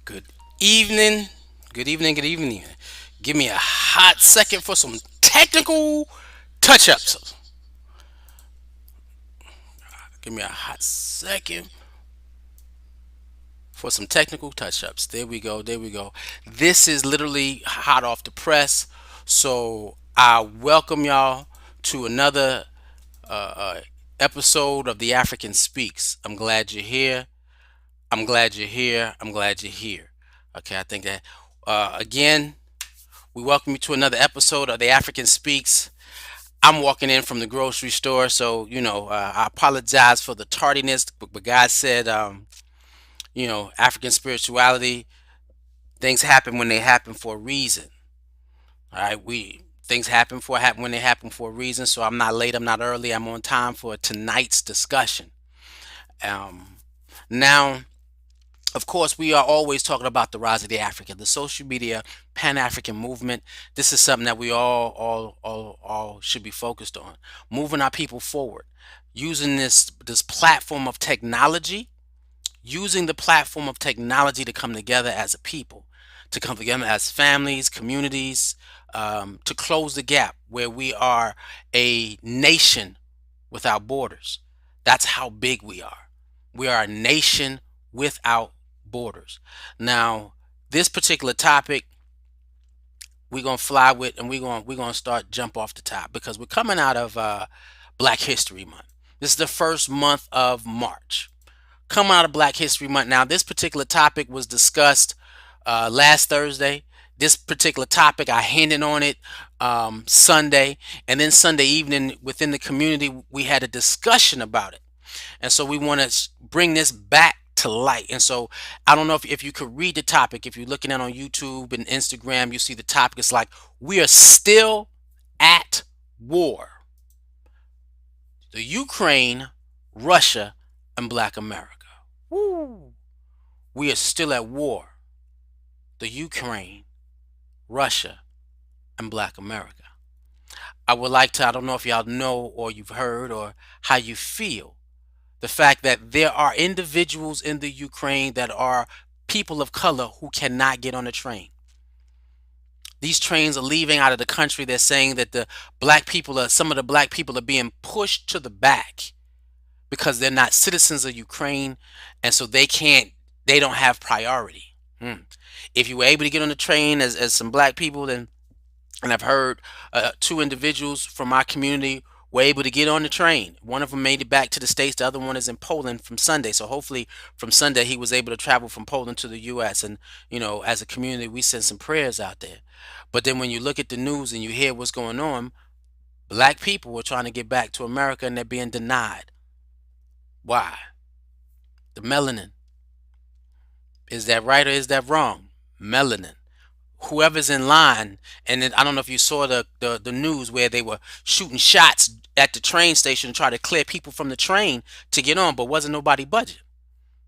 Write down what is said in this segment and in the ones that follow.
Good evening. Good evening. Good evening. Give me a hot second for some technical touch ups. Give me a hot second for some technical touch ups. There we go. There we go. This is literally hot off the press. So I welcome y'all to another uh, episode of The African Speaks. I'm glad you're here. I'm glad you're here. I'm glad you're here. Okay, I think that again, we welcome you to another episode of The African Speaks. I'm walking in from the grocery store, so I apologize for the tardiness. But God said, African spirituality, things happen when they happen for a reason. All right, we things happen when they happen for a reason. So I'm not late. I'm not early. I'm on time for tonight's discussion. Um, now, of course, we are always talking about the rise of the African, the social media Pan-African movement. This is something that we all should be focused on, moving our people forward, using this platform of technology, using the platform of technology to come together as a people, to come together as families, communities, to close the gap where we are a nation without borders. That's how big we are. We are a nation without borders. Now, this particular topic we're gonna fly with, and we're gonna start jump off the top because we're coming out of Black History Month. This is the first month of March. Coming out of Black History Month. Now, this particular topic was discussed last Thursday. This particular topic, I handed on it Sunday, and then Sunday evening within the community, we had a discussion about it. And so we want to bring this back to light. And so I don't know if you could read the topic. If you're looking at on YouTube and Instagram, you see the topic. It's like, we are still at war. The Ukraine, Russia, and Black America. Woo. We are still at war. The Ukraine, Russia, and Black America. I would like to, I don't know if y'all know or you've heard or how you feel the fact that there are individuals in the Ukraine that are people of color who cannot get on a train. These trains are leaving out of the country. They're saying that some of the black people are being pushed to the back because they're not citizens of Ukraine, and so they don't have priority. Hmm. If you were able to get on the train as some black people, then, and I've heard two individuals from our community were able to get on the train. One of them made it back to the States. The other one is in Poland from Sunday. So hopefully from Sunday he was able to travel from Poland to the US. And, as a community, we send some prayers out there. But then when you look at the news and you hear what's going on, black people are trying to get back to America and they're being denied. Why? The melanin. Is that right or is that wrong? Melanin. Whoever's in line, and then I don't know if you saw the news where they were shooting shots at the train station to try to clear people from the train to get on, but wasn't nobody budget.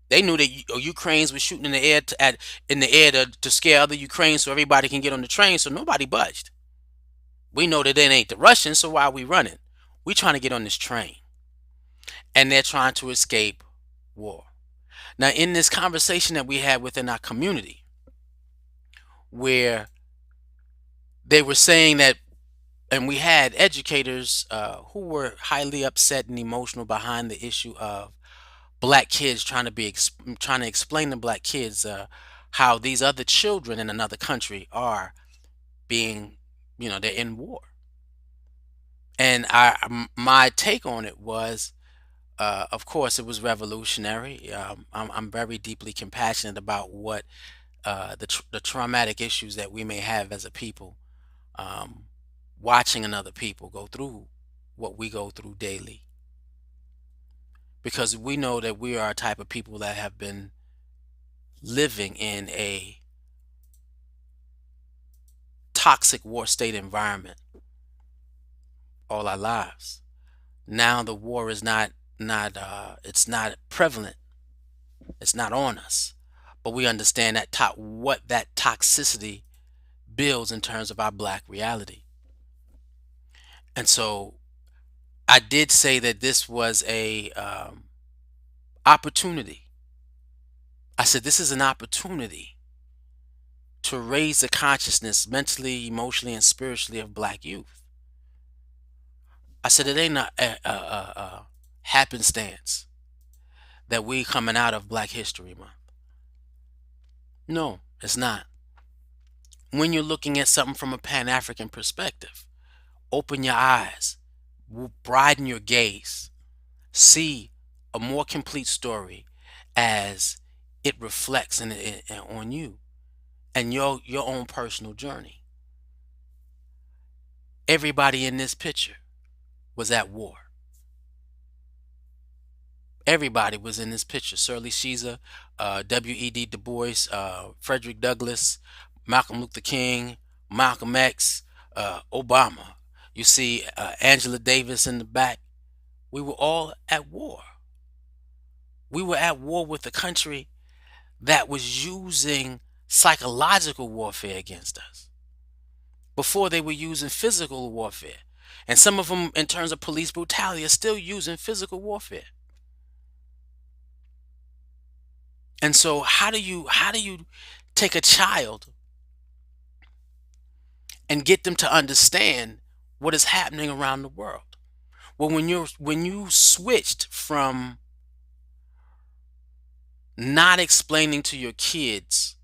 They knew that Ukrainians were shooting in the air to scare other Ukrainians so everybody can get on the train, so nobody budged. We know that it ain't the Russians, so why are we running? We trying to get on this train, and they're trying to escape war. Now, in this conversation that we had within our community, where they were saying that, and we had educators who were highly upset and emotional behind the issue of black kids trying to explain to black kids how these other children in another country are being, they're in war. And my take on it was, of course, it was revolutionary. I'm very deeply compassionate about what the traumatic issues that we may have as a people, um, watching another people go through what we go through daily, because we know that we are a type of people that have been living in a toxic war state environment all our lives. Now the war is not it's not prevalent. It's not on us, but we understand what that toxicity builds in terms of our black reality. And so I did say that this was a opportunity. I said this is an opportunity to raise the consciousness mentally, emotionally, and spiritually of black youth. I said it ain't a happenstance that we coming out of Black History Month. No, it's not. When you're looking at something from a Pan-African perspective, open your eyes, broaden your gaze, see a more complete story as it reflects on you and your own personal journey. Everybody in this picture was at war. Everybody was in this picture. Shirley Caesar, W.E.D. Du Bois, Frederick Douglass, Malcolm Luther King, Malcolm X, Obama. You see Angela Davis in the back. We were all at war. We were at war with a country that was using psychological warfare against us before they were using physical warfare. And some of them, in terms of police brutality, are still using physical warfare. And so how do you take a child and get them to understand what is happening around the world? Well, when you switched from not explaining to your kids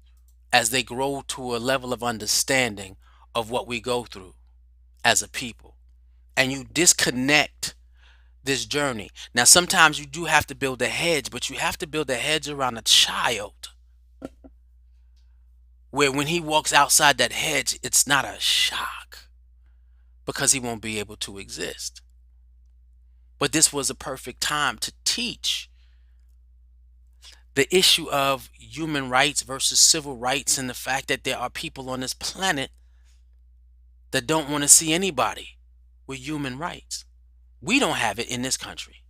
as they grow to a level of understanding of what we go through as a people, and you disconnect this journey. Now, sometimes you do have to build a hedge, but you have to build a hedge around a child where when he walks outside that hedge, it's not a shock because he won't be able to exist. But this was a perfect time to teach the issue of human rights versus civil rights and the fact that there are people on this planet that don't want to see anybody with human rights. We don't have it in this country.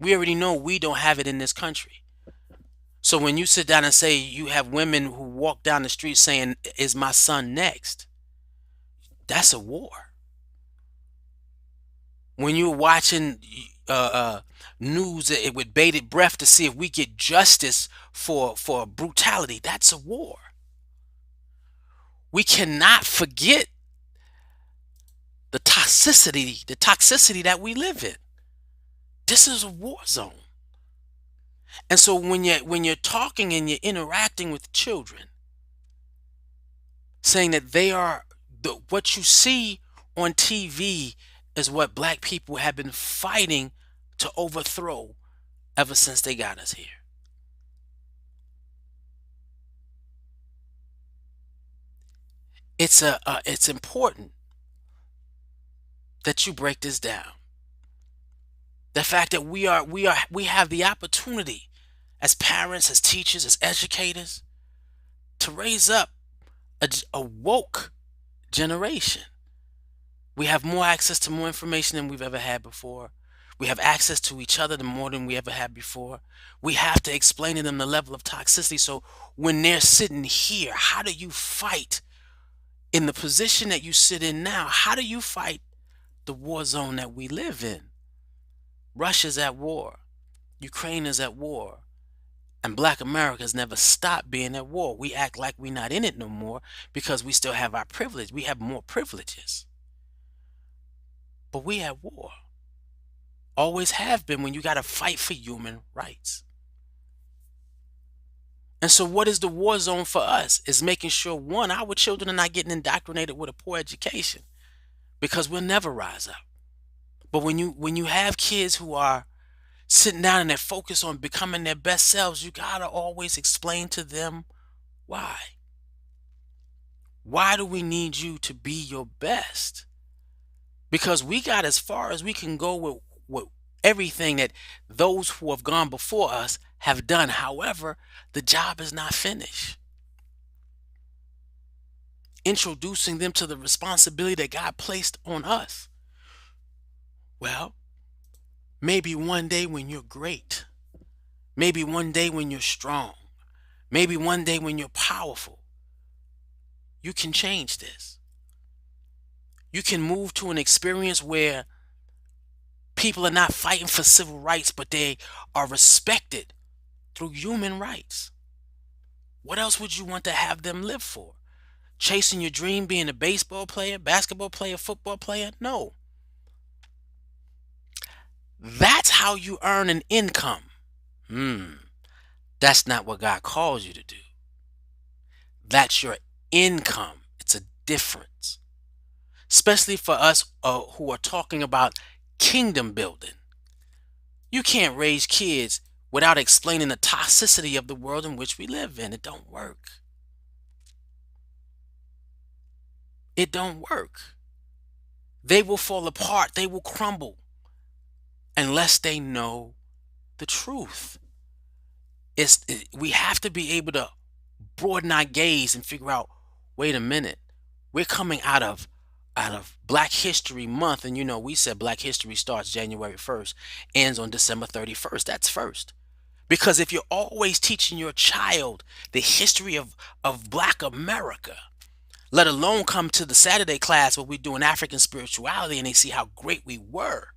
We already know we don't have it in this country. So when you sit down and say you have women who walk down the street saying, "Is my son next?" That's a war. When you're watching news with bated breath to see if we get justice for brutality, that's a war. We cannot forget the toxicity that we live in. This is a war zone. And so when you're talking and you're interacting with children, saying that they are what you see on TV is what black people have been fighting to overthrow ever since they got us here. It's important that you break this down. The fact that we have the opportunity as parents, as teachers, as educators to raise up a woke generation. We have more access to more information than we've ever had before. We have access to each other more than we ever had before. We have to explain to them the level of toxicity. So when they're sitting here, how do you fight in the position that you sit in now? How do you fight the war zone that we live in? Russia's at war. Ukraine is at war. And black America's never stopped being at war. We act like we're not in it no more because we still have our privilege. We have more privileges. But we at war. Always have been when you got to fight for human rights. And so what is the war zone for us? Is making sure, one, our children are not getting indoctrinated with a poor education because we'll never rise up. But when you have kids who are sitting down and they're focused on becoming their best selves, you got to always explain to them why. Why do we need you to be your best? Because we got as far as we can go with everything that those who have gone before us have done. However, the job is not finished. Introducing them to the responsibility that God placed on us. Well, maybe one day when you're great, maybe one day when you're strong, maybe one day when you're powerful, you can change this. You can move to an experience where people are not fighting for civil rights, but they are respected through human rights. What else would you want to have them live for? Chasing your dream, being a baseball player, basketball player, football player? No. That's how you earn an income. Hmm. That's not what God calls you to do. That's your income. It's a difference. Especially for us who are talking about kingdom building. You can't raise kids without explaining the toxicity of the world in which we live in. It don't work. It don't work. They will fall apart. They will crumble unless they know the truth. We have to be able to broaden our gaze and figure out, wait a minute, we're coming out of Black History Month, and we said Black History starts January 1st, ends on December 31st. That's first. Because if you're always teaching your child the history of Black America, let alone come to the Saturday class where we're doing African spirituality and they see how great we were,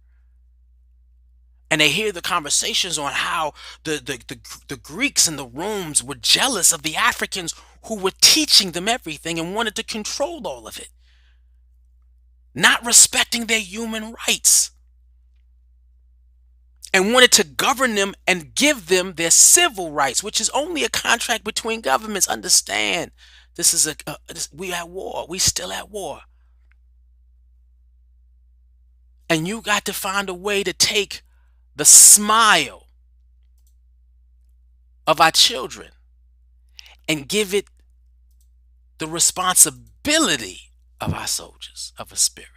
and they hear the conversations on how the Greeks and the Romans were jealous of the Africans who were teaching them everything and wanted to control all of it, not respecting their human rights, and wanted to govern them and give them their civil rights, which is only a contract between governments. Understand, this is we at war. We still at war, and you got to find a way to take the smile of our children and give it the responsibility of our soldiers of a spirit.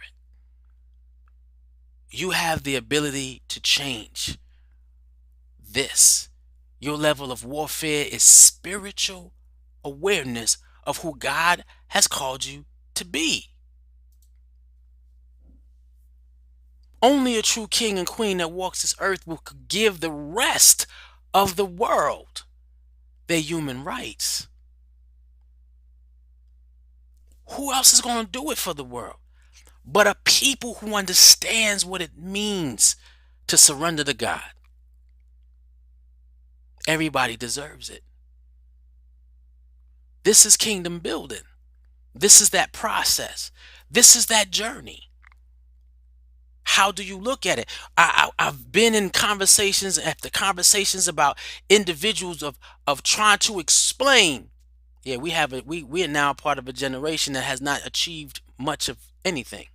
You have the ability to change this. Your level of warfare is spiritual awareness of who God has called you to be. Only a true king and queen that walks this earth will give the rest of the world their human rights. Who else is going to do it for the world but a people who understands what it means to surrender to God? Everybody deserves it. This is kingdom building. This is that process. This is that journey. How do you look at it? I've been in conversations after conversations about individuals of trying to explain. Yeah, we are now part of a generation that has not achieved much of anything.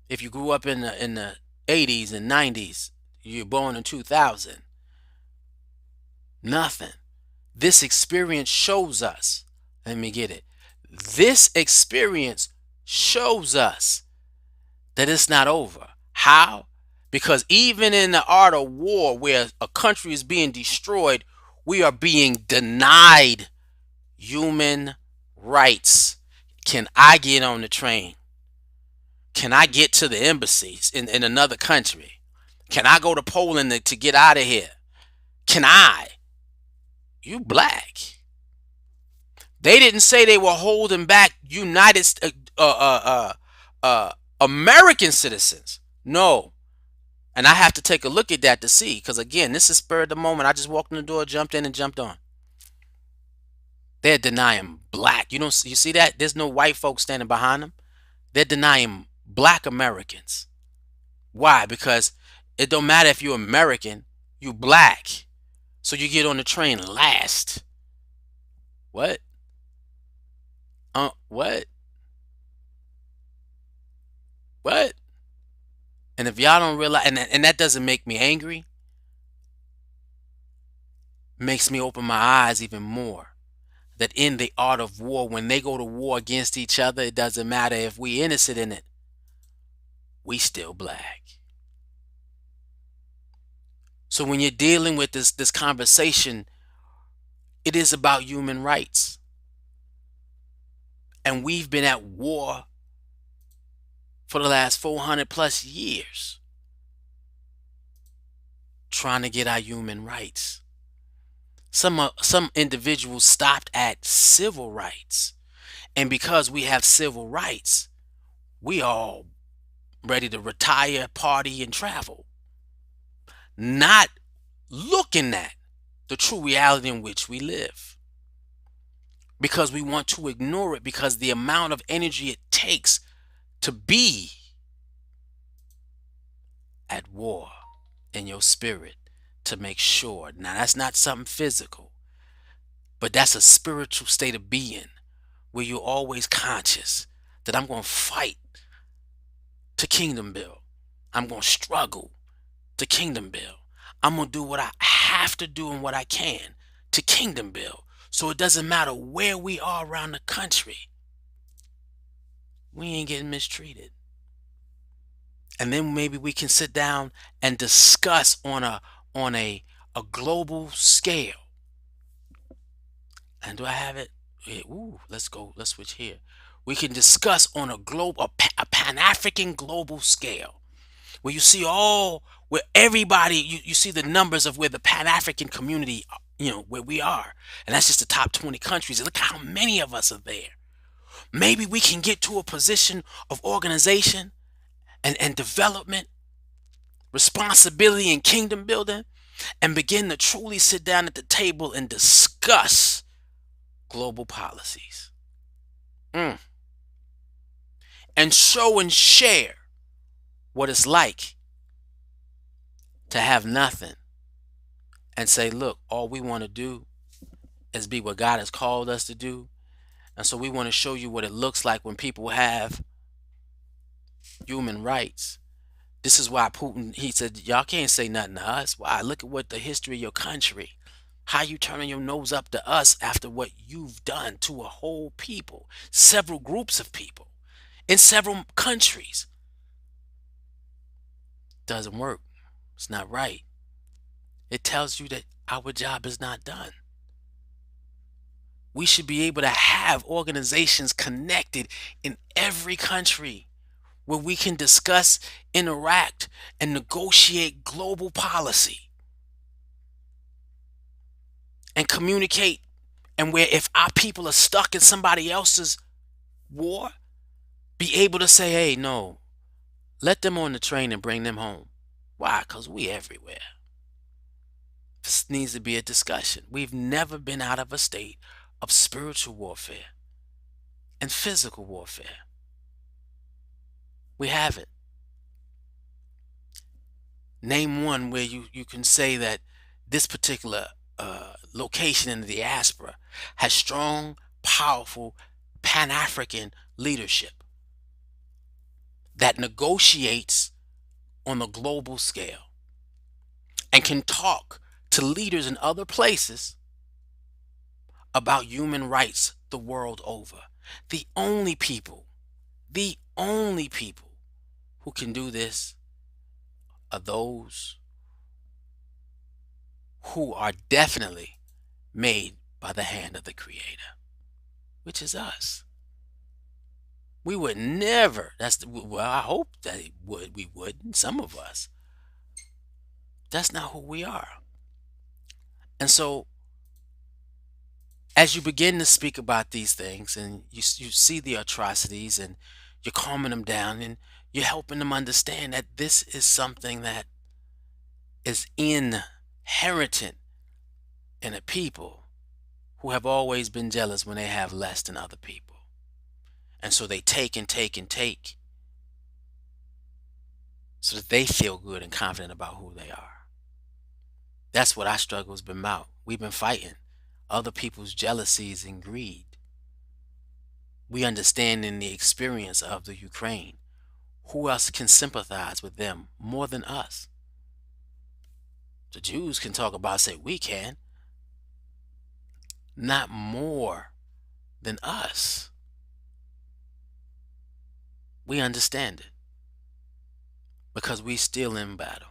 If you grew up in the 80s and 90s, you're born in 2000, nothing. This experience shows us. Let me get it. This experience shows us that it's not over. How? Because even in the art of war, where a country is being destroyed, we are being denied human rights. Can I get on the train? Can I get to the embassies in another country? Can I go to Poland to get out of here? Can I? You black. They didn't say they were holding back American citizens. No. And I have to take a look at that to see, because again, this is spur of the moment. I just walked in the door, jumped in, and jumped on. They're denying black. You see that? There's no white folks standing behind them. They're denying black Americans. Why? Because it don't matter if you're American, you black. So you get on the train last. What? What? What? And if y'all don't realize, and that doesn't make me angry, makes me open my eyes even more. That in the art of war, when they go to war against each other, it doesn't matter if we innocent in it. We still black. So when you're dealing with this conversation, it is about human rights. And we've been at war for the last 400 plus years trying to get our human rights. Some individuals stopped at civil rights. And because we have civil rights, we all ready to retire, party, and travel. Not looking at the true reality in which we live. because we want to ignore it, because the amount of energy it takes to be at war in your spirit, to make sure. Now, that's not something physical, but that's a spiritual state of being where you're always conscious that I'm going to fight to kingdom build. I'm going to struggle to kingdom build. I'm going to do what I have to do and what I can to kingdom build. So it doesn't matter where we are around the country, we ain't getting mistreated. And then maybe we can sit down and discuss on a global scale. And do I have it? Yeah, ooh, let's go. Let's switch here. We can discuss on a Pan-African global scale, where you see where everybody, you see the numbers of where the Pan-African community, where we are. And that's just the top 20 countries. And look how many of us are there. Maybe we can get to a position of organization and development, responsibility, and kingdom building, and begin to truly sit down at the table and discuss global policies. Mm. And show and share what it's like to have nothing and say, look, all we want to do is be what God has called us to do. And so we want to show you what it looks like when people have human rights. This is why Putin, he said, y'all can't say nothing to us. Why? Look at what the history of your country, how you turning your nose up to us after what you've done to a whole people, several groups of people in several countries. Doesn't work. It's not right. It tells you that our job is not done. We should be able to have organizations connected in every country where we can discuss, interact, and negotiate global policy and communicate. And where if our people are stuck in somebody else's war, be able to say, hey, no, let them on the train and bring them home. Why? Because we everywhere. This needs to be a discussion. We've never been out of a state of spiritual warfare and physical warfare. We haven't. Name one where you can say that this particular location in the diaspora has strong, powerful Pan-African leadership that negotiates on a global scale and can talk to leaders in other places about human rights the world over. The only people, the only people who can do this are those who are definitely made by the hand of the Creator, which is us. We would never, well, I hope that we would, some of us. That's not who we are. And so, as you begin to speak about these things and you see the atrocities and you're calming them down and you're helping them understand that this is something that is inherent in a people who have always been jealous when they have less than other people. And so they take and take and take so that they feel good and confident about who they are. That's what our struggle's been about. We've been fighting other people's jealousies and greed. We understand in the experience of the Ukraine. Who else can sympathize with them more than us? The Jews can talk about, say, we can. Not more than us. We understand it because we still in battle.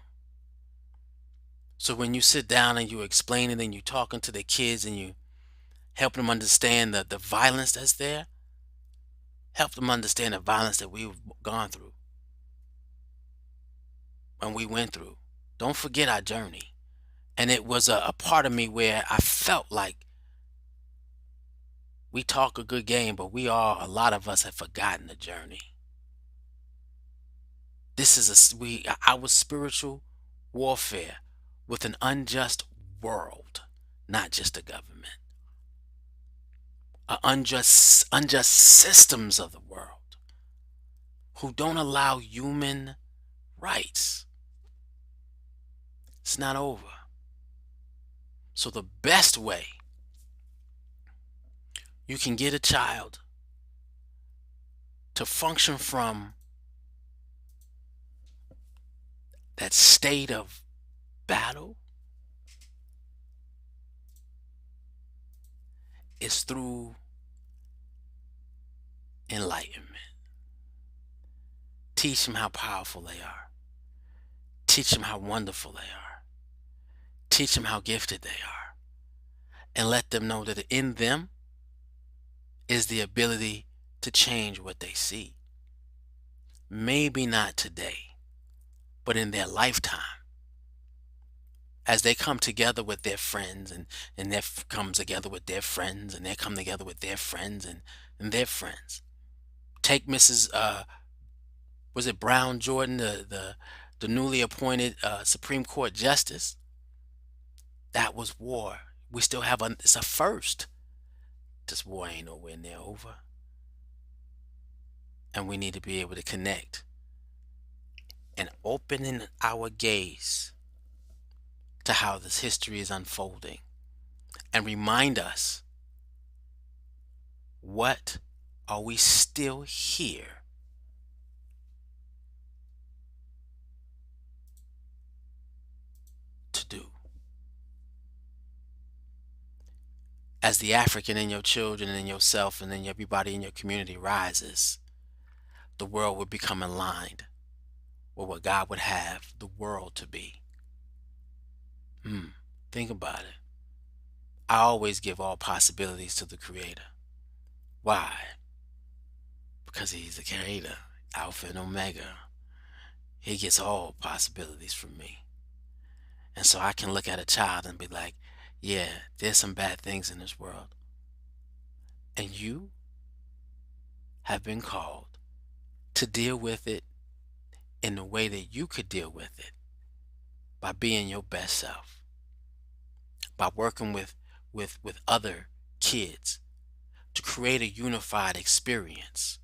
So when you sit down and you explain it and you talking to the kids and you help them understand the violence that's there, help them understand the violence that we've gone through and we went through. Don't forget our journey. And it was a part of me where I felt like we talk a good game, but a lot of us have forgotten the journey. This is our spiritual warfare with an unjust world, not just a government. unjust systems of the world who don't allow human rights. It's not over. So the best way you can get a child to function from that state of battle is through enlightenment. Teach them how powerful they are. Teach them how wonderful they are. Teach them how gifted they are. And let them know that in them is the ability to change what they see. Maybe not today, but in their lifetime. As they come together with their friends and they come together with their friends and they come together with their friends and their friends. Take Mrs. Was it Brown Jordan, the newly appointed Supreme Court Justice? That was war. We still have it's a first. This war ain't nowhere near over. And we need to be able to connect and opening our gaze to how this history is unfolding and remind us, what are we still here to do? As the African in your children and in yourself and in everybody in your community rises, the world would become aligned with what God would have the world to be. Think about it. I always give all possibilities to the Creator. Why? Because He's the Creator, Alpha and Omega. He gets all possibilities from me. And so I can look at a child and be like, yeah, there's some bad things in this world. And you have been called to deal with it in the way that you could deal with it, by being your best self, by working with other kids to create a unified experience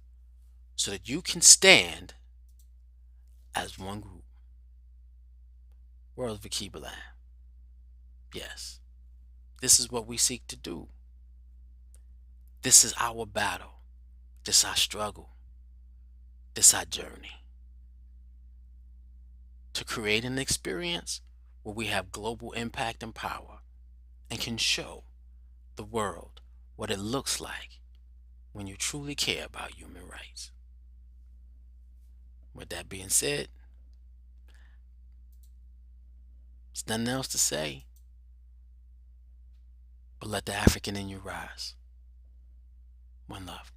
so that you can stand as one group. World of Akibaland. Yes, this is what we seek to do. This is our battle. This is our struggle. This is our journey. To create an experience where we have global impact and power and can show the world what it looks like when you truly care about human rights. With that being said, there's nothing else to say, but let the African in you rise. One love.